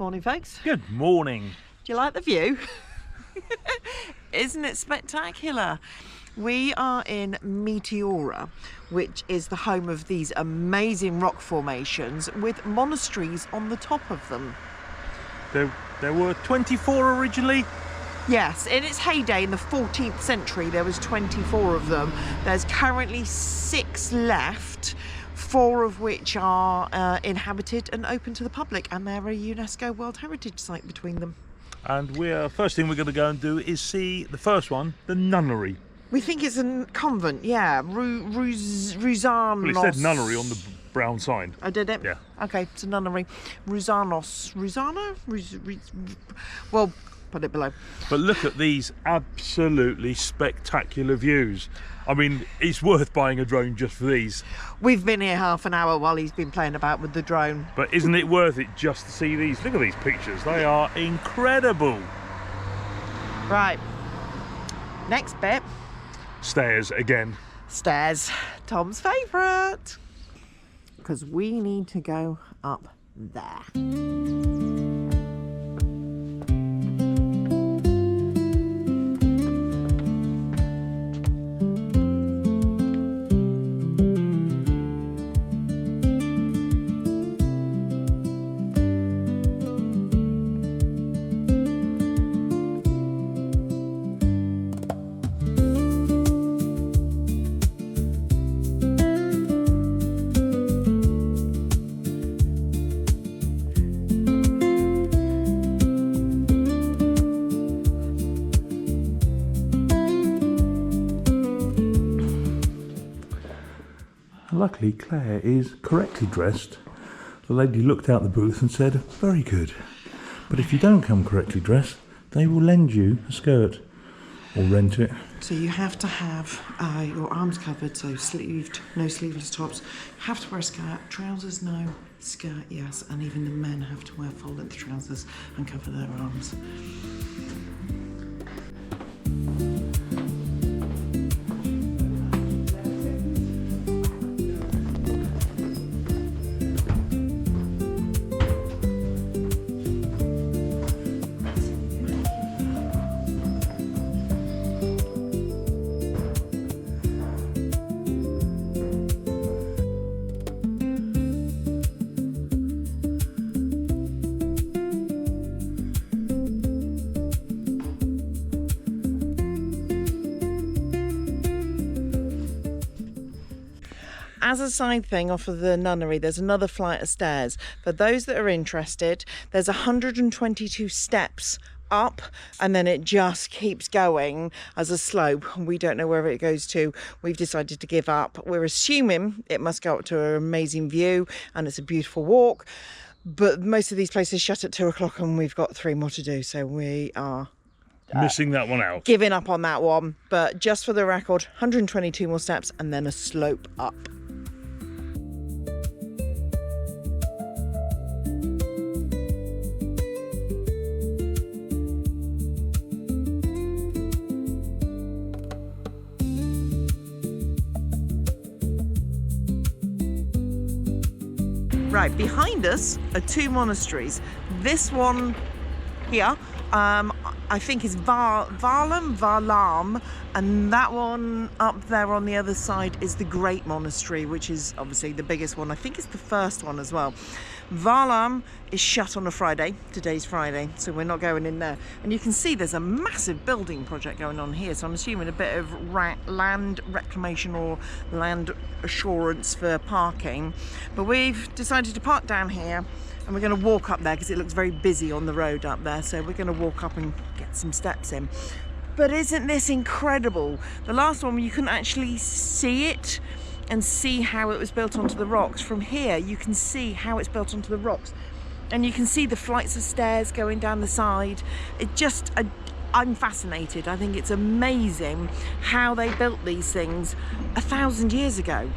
Morning, folks. Good morning. Do you like the view? Isn't it spectacular? We are in Meteora, which is the home of these amazing rock formations with monasteries on the top of them. There were 24 originally. Yes, in its heyday in the 14th century there was 24 of them. There's currently 6 left, 4 of which are inhabited and open to the public, and they're a UNESCO World Heritage Site between them. And first thing we're going to go and do is see the first one, the nunnery. We think it's a convent, yeah. Ruzanos. Well, it said nunnery on the brown sign. I did it? Yeah. Okay, it's a nunnery. Ruzanos. Ruzana? Well, put it below. But look at these absolutely spectacular views. I mean, it's worth buying a drone just for these. We've been here half an hour while he's been playing about with the drone. But isn't it worth it just to see these? Look at these pictures. They are incredible. Right. Next bit. Stairs again. Stairs. Tom's favourite. Because we need to go up there. Luckily, Claire is correctly dressed. The lady looked out the booth and said, very good. But if you don't come correctly dressed, they will lend you a skirt or rent it. So you have to have your arms covered, so sleeved, no sleeveless tops. You have to wear a skirt, trousers no, skirt yes, and even the men have to wear full-length trousers and cover their arms. As a side thing off of the nunnery, there's another flight of stairs. For those that are interested, there's 122 steps up, and then it just keeps going as a slope. We don't know where it goes to. We've decided to give up. We're assuming it must go up to an amazing view, and it's a beautiful walk. But most of these places shut at 2 o'clock, and we've got 3 more to do, so we are missing that one out. Giving up on that one. But just for the record, 122 more steps and then a slope up. Right, behind us are 2 monasteries. This one here, I think is Varlam, and that one up there on the other side is the Great Monastery, which is obviously the biggest one. I think it's the first one as well. Varlam is shut on a Friday. Today's Friday, so we're not going in there. And you can see there's a massive building project going on here, so I'm assuming a bit of land reclamation or land assurance for parking. But we've decided to park down here, and we're going to walk up there because it looks very busy on the road up there, so we're going to walk up and get some steps in. But isn't this incredible? The last one, you couldn't actually see it and see how it was built onto the rocks. From here you can see how it's built onto the rocks, and you can see the flights of stairs going down the side. I'm fascinated. I think it's amazing how they built these things 1,000 years ago.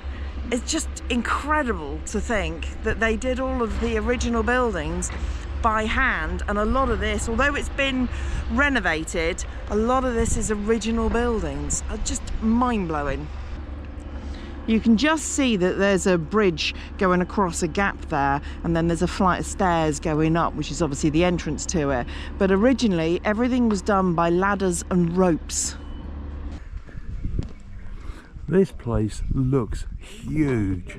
It's just incredible to think that they did all of the original buildings by hand, and a lot of this, although it's been renovated, a lot of this is original buildings. Just mind-blowing. You can just see that there's a bridge going across a gap there, and then there's a flight of stairs going up, which is obviously the entrance to it. But originally, everything was done by ladders and ropes. This place looks huge.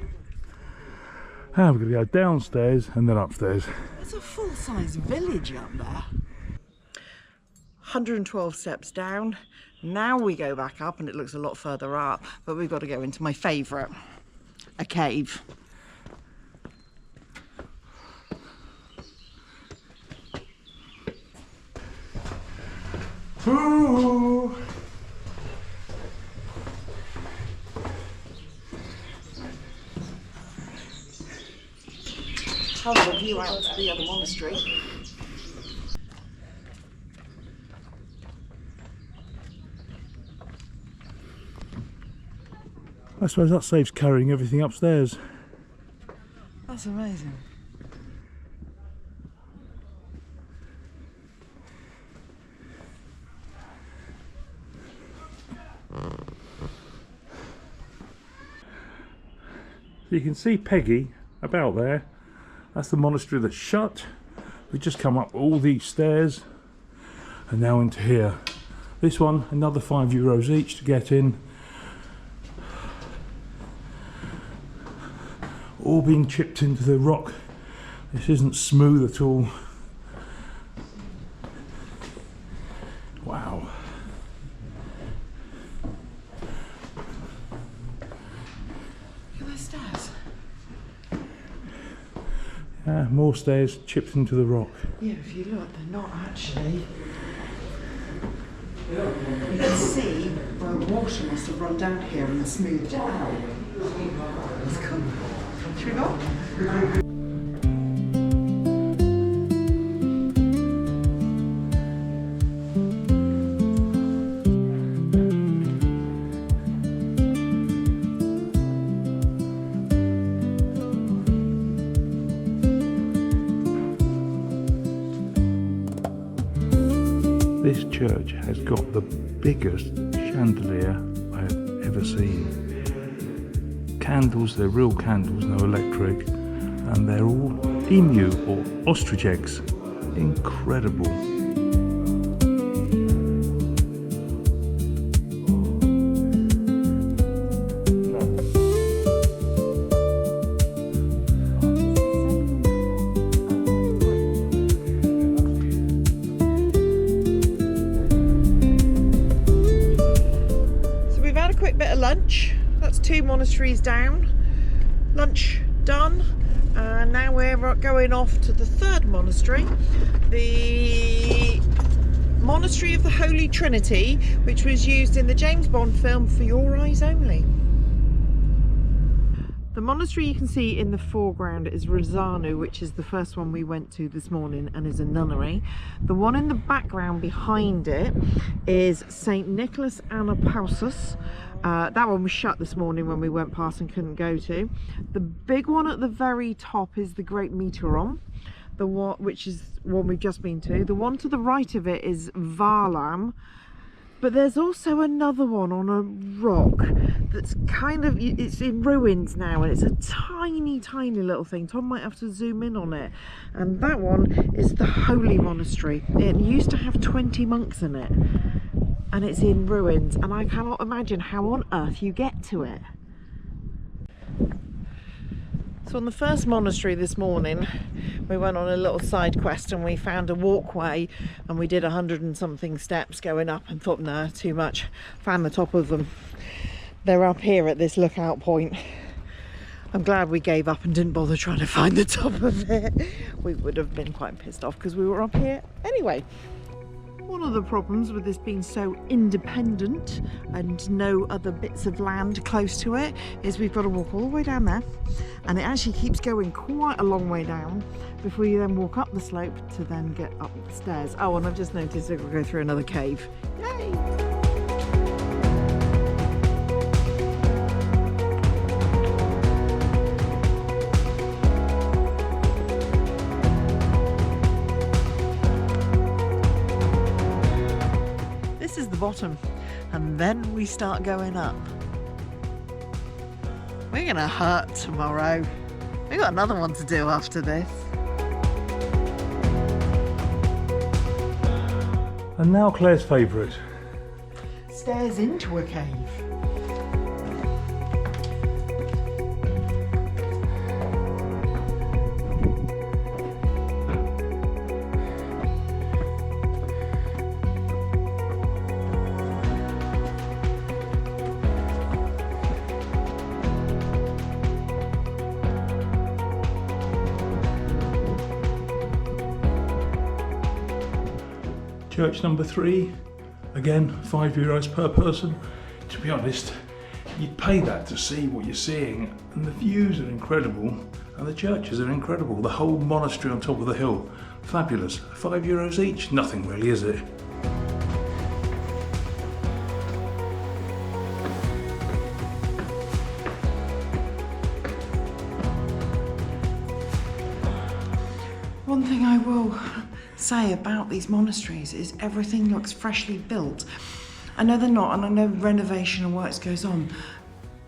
Now we're going to go downstairs and then upstairs. There's a full-size village up there. 112 steps down. Now we go back up and it looks a lot further up, but we've got to go into my favourite, a cave. Ooh. Have a view out to the other monastery. I suppose that saves carrying everything upstairs. That's amazing. You can see Peggy about there. That's the monastery that's shut. We just come up all these stairs and now into here. This one, another €5 each to get in. All being chipped into the rock. This isn't smooth at all. Wow. Look at those stairs. Yeah, more stairs chipped into the rock. Yeah, if you look, they're not actually. You can see where water must have run down here and smoothed it out. It's cool. Should we go? This church has got the biggest chandelier I have ever seen. Candles, they're real candles, no electric, and they're all emu or ostrich eggs. Incredible. So we've had a quick bit of lunch. That's 2 monasteries down. Lunch done. And now we're going off to the 3rd monastery, the Monastery of the Holy Trinity, which was used in the James Bond film For Your Eyes Only. The monastery you can see in the foreground is Rosanu, which is the first one we went to this morning and is a nunnery. The one in the background behind it is St. Nicholas Anapausus. That one was shut this morning when we went past and couldn't go to. The big one at the very top is the Great Meteora, the one which is one we've just been to. The one to the right of it is Varlam. But there's also another one on a rock that's kind of, it's in ruins now, and it's a tiny, tiny little thing. Tom might have to zoom in on it. And that one is the Holy Monastery. It used to have 20 monks in it, and it's in ruins, and I cannot imagine how on earth you get to it. So on the first monastery this morning, we went on a little side quest and we found a walkway, and we did 100 and something steps going up and thought, nah, too much. Found the top of them. They're up here at this lookout point. I'm glad we gave up and didn't bother trying to find the top of it. We would have been quite pissed off because we were up here anyway. One of the problems with this being so independent and no other bits of land close to it is we've got to walk all the way down there, and it actually keeps going quite a long way down before you then walk up the slope to then get up the stairs. Oh, and I've just noticed that we'll go through another cave. Yay! This is the bottom, and then we start going up. We're gonna hurt tomorrow. We've got another one to do after this. And now Claire's favourite. Stairs into a cave. Church number 3, again €5 per person. To be honest, you'd pay that to see what you're seeing, and the views are incredible and the churches are incredible. The whole monastery on top of the hill, fabulous. €5 each, nothing really, is it? One thing I will say about these monasteries is everything looks freshly built. I know they're not, and I know renovation and works goes on,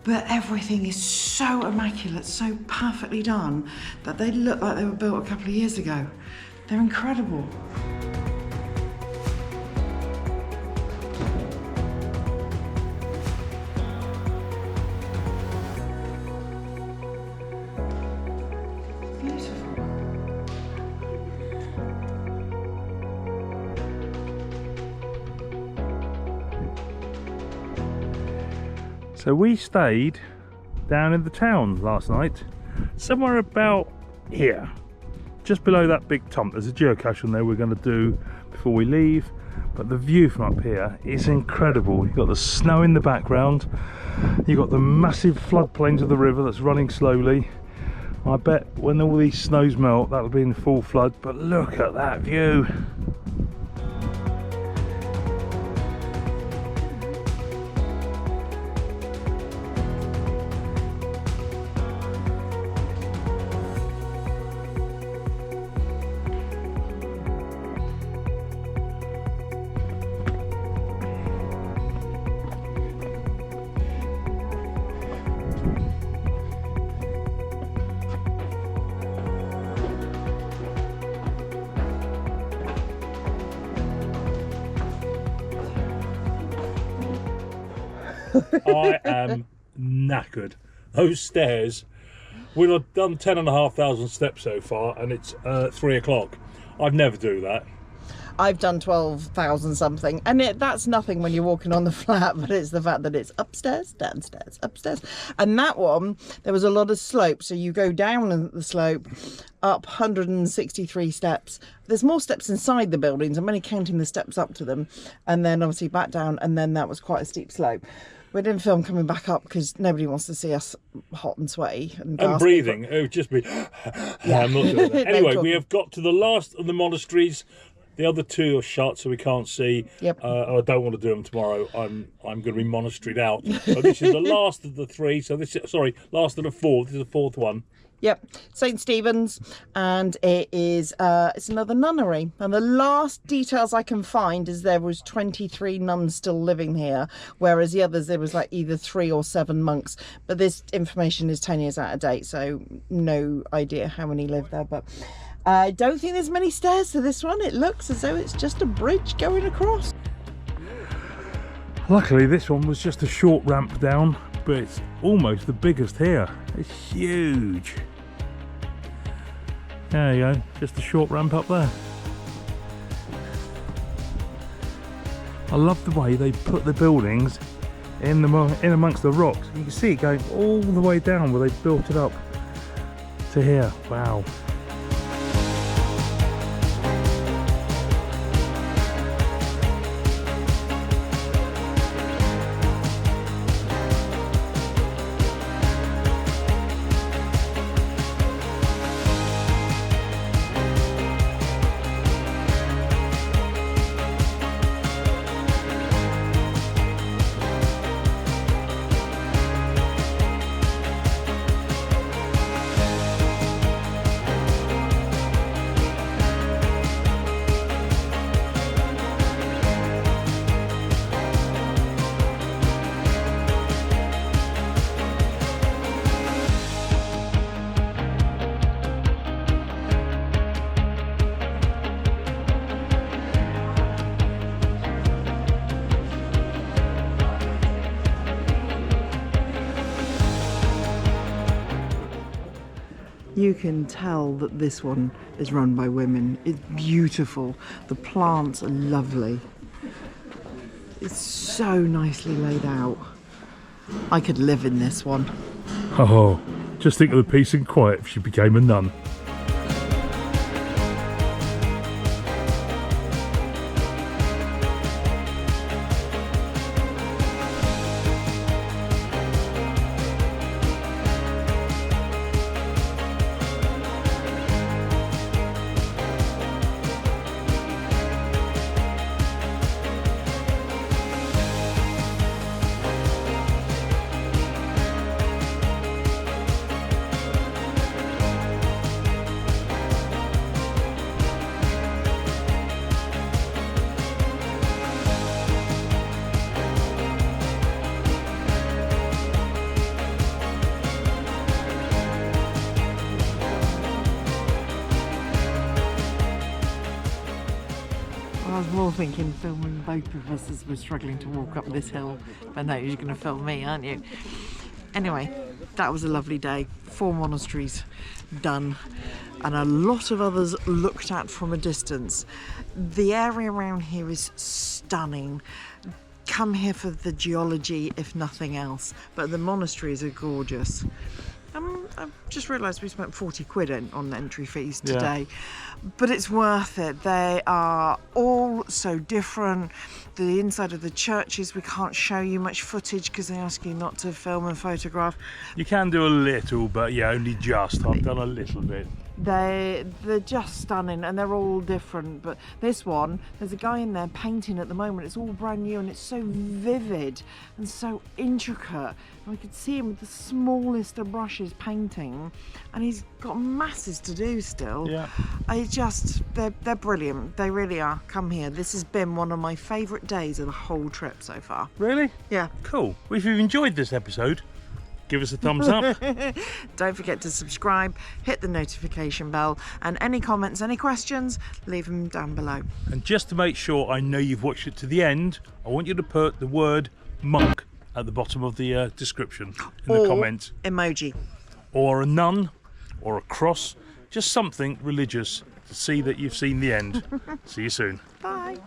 but everything is so immaculate, so perfectly done, that they look like they were built a couple of years ago. They're incredible. So we stayed down in the town last night, somewhere about here, just below that big tump. There's a geocache on there we're going to do before we leave, but the view from up here is incredible. You've got the snow in the background, you've got the massive floodplains of the river that's running slowly. I bet when all these snows melt that'll be in full flood, but look at that view. I am knackered. Those stairs, we've done 10,500 steps so far, and it's 3 o'clock. I'd never do that. I've done 12,000 something, and that's nothing when you're walking on the flat, but it's the fact that it's upstairs, downstairs, upstairs. And that one, there was a lot of slope, so you go down the slope, up 163 steps. There's more steps inside the buildings. I'm only counting the steps up to them, and then obviously back down, and then that was quite a steep slope. We didn't film coming back up because nobody wants to see us hot and sweaty and breathing. It would just be. Yeah. I'm not doing that. Anyway, we have got to the last of the monasteries. The other two are shut, so we can't see. Yep. I don't want to do them tomorrow. I'm going to be monasteried out. But this is the last of the 3. So this is, sorry, last of the 4. This is the 4th one. Yep, St. Stephen's, and it is it's another nunnery. And the last details I can find is there was 23 nuns still living here, whereas the others there was like either 3 or 7 monks. But this information is 10 years out of date, so no idea how many live there. But I don't think there's many stairs to this one. It looks as though it's just a bridge going across. Luckily, this one was just a short ramp down, but it's almost the biggest here. It's huge. There you go, just a short ramp up there. I love the way they put the buildings in amongst the rocks. You can see it going all the way down where they built it up to here. Wow. you can tell that this one is run by women. It's beautiful. The plants are lovely. It's so nicely laid out. I could live in this one. Oh, just think of the peace and quiet if she became a nun. I was more thinking filming both of us as we're struggling to walk up this hill. But no, you're going to film me, aren't you? Anyway, that was a lovely day. 4 monasteries done, and a lot of others looked at from a distance. The area around here is stunning. Come here for the geology, if nothing else. But the monasteries are gorgeous. I've just realised we spent 40 quid on entry fees today, but it's worth it. They are all so different. The inside of the churches, we can't show you much footage because they ask you not to film and photograph. You can do a little, but yeah, only just. I've done a little bit. They're just stunning, and they're all different. But this one, there's a guy in there painting at the moment. It's all brand new, and it's so vivid and so intricate. And I could see him with the smallest of brushes painting, and he's got masses to do still. Yeah. They're brilliant. They really are. Come here. This has been one of my favourite days of the whole trip so far. Really? Yeah. Cool. Well, if you've enjoyed this episode, give us a thumbs up. Don't forget to subscribe, hit the notification bell, and any comments, any questions, leave them down below. And just to make sure I know you've watched it to the end, I want you to put the word monk at the bottom of the description in the comment. Emoji. Or a nun, or a cross, just something religious to see that you've seen the end. See you soon. Bye.